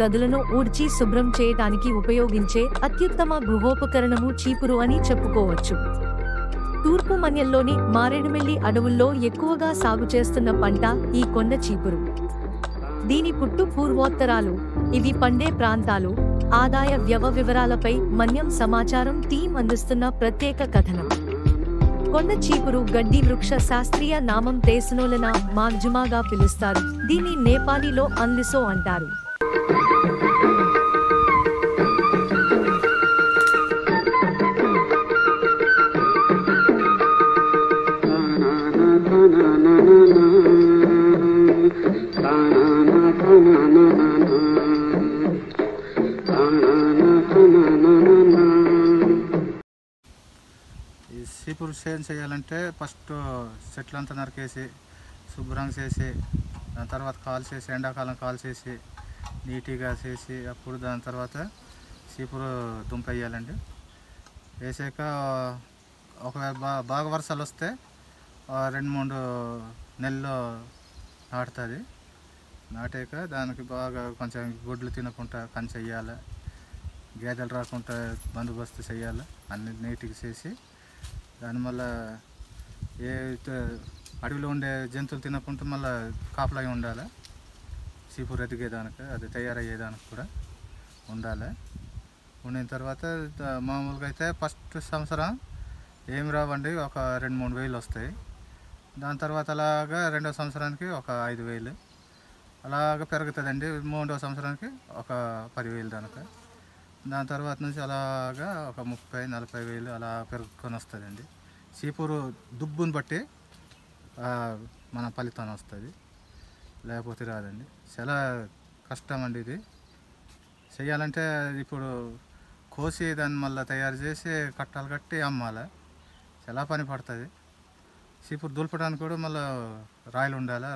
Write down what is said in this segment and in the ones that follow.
గదులను ఊడ్చి శుభ్రం చేయడానికి ఉపయోగించే అత్యుత్తమ గృహోపకరణము చీపురు అని చెప్పుకోవచ్చు. తూర్పు మన్యంలోని మారేడుమిల్లి అడవుల్లో ఎక్కువగా సాగు చేస్తున్న పంట ఈ కొండ చీపురు. దీని పుట్టు పూర్వోత్తరాలు, ఇవి పండే ప్రాంతాలు, ఆదాయ వ్యవ వివరాలపై మన్యం సమాచారం టీం అందిస్తున్న ప్రత్యేక కథనం. కొండ చీపురు గడ్డి వృక్ష శాస్త్రీయ నామం తేసినోలన మాగ్జుమాగా పిలుస్తారు. దీన్ని నేపాలీలో అందిసో అంటారు. ఈ చీపురు సేద్యం చేయాలంటే ఫస్ట్ చెట్లంతా నరికేసి శుభ్రంగా చేసి దాని తర్వాత కాల్చేసి ఎండాకాలం కాల్చేసి నీట్గా చేసి అప్పుడు దాని తర్వాత చీపురు దుంప వేయాలండి. వేసాక ఒకవేళ బాగా వర్షాలు వస్తే 2-3 నెలల్లో నాటుతుంది. నాటాక దానికి బాగా కొంచెం గుడ్లు తినకుండా కంచె వేయాలి, గేదెలు రాకుండా బందోబస్తు చేయాలి. అన్ని నీట్గా చేసి దాని మళ్ళీ ఏ అడవిలో ఉండే జంతువులు తినకుండా మళ్ళీ కాపలాగా ఉండాలి. చీపురు ఎదిగేదానికి, అది తయారయ్యేదానికి కూడా ఉండాలి. ఉండిన తర్వాత మామూలుగా అయితే ఫస్ట్ సంవత్సరం ఏమి రావండి, ఒక 2-3 వేలు వస్తాయి. దాని తర్వాత అలాగా రెండో సంవత్సరానికి ఒక 5,000 అలాగా పెరుగుతుందండి. మూడో సంవత్సరానికి ఒక 10,000 దానికి. దాని తర్వాత నుంచి అలాగా ఒక 30-40 వేలు అలా పెరుగుకొని వస్తుందండి. చీపురు దుబ్బుని బట్టి మన ఫలితం వస్తుంది, లేకపోతే రాదండి. చాలా కష్టం అండి ఇది చేయాలంటే. ఇప్పుడు కోసి దాన్ని మళ్ళీ తయారు చేసి కట్టాలు కట్టి అమ్మాలి, చాలా పని పడుతుంది. చీపురు దులపడానికి కూడా మళ్ళీ రాయిలు ఉండాలి.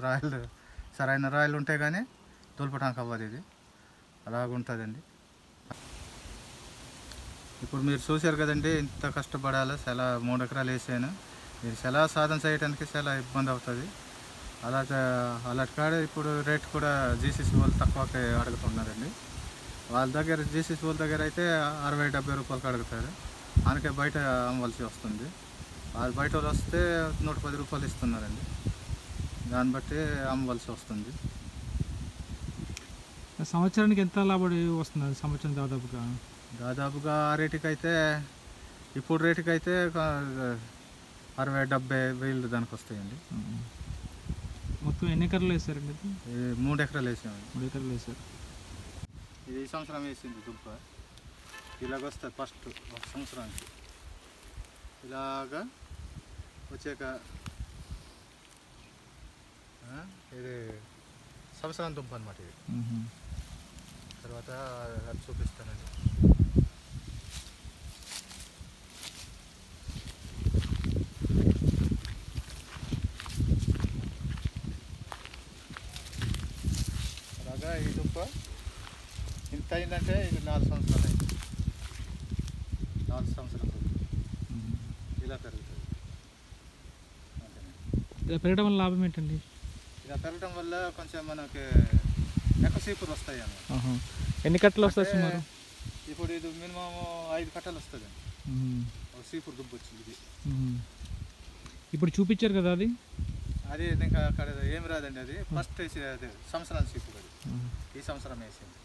సరైన రాయిలు ఉంటే కానీ దులపడానికి అవ్వదు. ఇది అలాగుంటుందండి. ఇప్పుడు మీరు చూశారు కదండి, ఇంత కష్టపడాలి. చాలా 3 ఎకరాలు వేసాను. మీరు చాలా సాధన చేయడానికి చాలా ఇబ్బంది అవుతుంది. అలాంటి కాడ ఇప్పుడు రేట్ కూడా జీసీసీ వాళ్ళు తక్కువకి అడుగుతున్నారండి. వాళ్ళ దగ్గర జీసీసీ వాళ్ళ దగ్గర అయితే 60-70 రూపాయలకి అడుగుతారు. అందుకే బయట అమ్మవలసి వస్తుంది. వాళ్ళు బయట వాళ్ళు వస్తే 110 రూపాయలు ఇస్తున్నారండి. దాన్ని బట్టి అమ్మవలసి వస్తుంది. సంవత్సరానికి ఎంత లాభడి వస్తుంది? సంవత్సరం దాదాపుగా ఆ రేటుకి అయితే, ఇప్పుడు రేటుకి అయితే 60-70 వేలు దానికి వస్తాయండి. మొత్తం ఎన్ని ఎకరాలు వేసారండి? 3 ఎకరాలు వేసామండి. 3 ఎకరాలు వేసారు. ఇది ఈ సంవత్సరం వేసింది దుంప. ఇలాగొస్తుంది ఫస్ట్ ఒక సంవత్సరానికి. ఇలాగా వచ్చాక ఇది సంవత్సరం దుంప అనమాట. ఇది తర్వాత అది చూపిస్తానండి. అలాగా ఈ దుంప ఇంత అయిందంటే ఇది 4 సంవత్సరాలు అయింది. 4 సంవత్సరాలు ఇలా పెరుగుతుంది. ఇలా పెరగడం వల్ల లాభం ఏంటండి? ఇలా పెరగడం వల్ల కొంచెం మనకి ఎక్కువ చీపురు వస్తాయి అన్నమాట. ఎన్ని కట్టలు వస్తాయి సుమారు? ఇప్పుడు ఇది మినిమం 5 కట్టలు వస్తుంది. ఒక చీపురు దుబ్బు వచ్చింది ఇది. ఇప్పుడు చూపించారు కదా, అది ఇంకా అక్కడ ఏమి రాదండి. అది ఫస్ట్ వేసి అది సంవత్సరానికి చీపురు. అది ఈ సంవత్సరం వేసింది.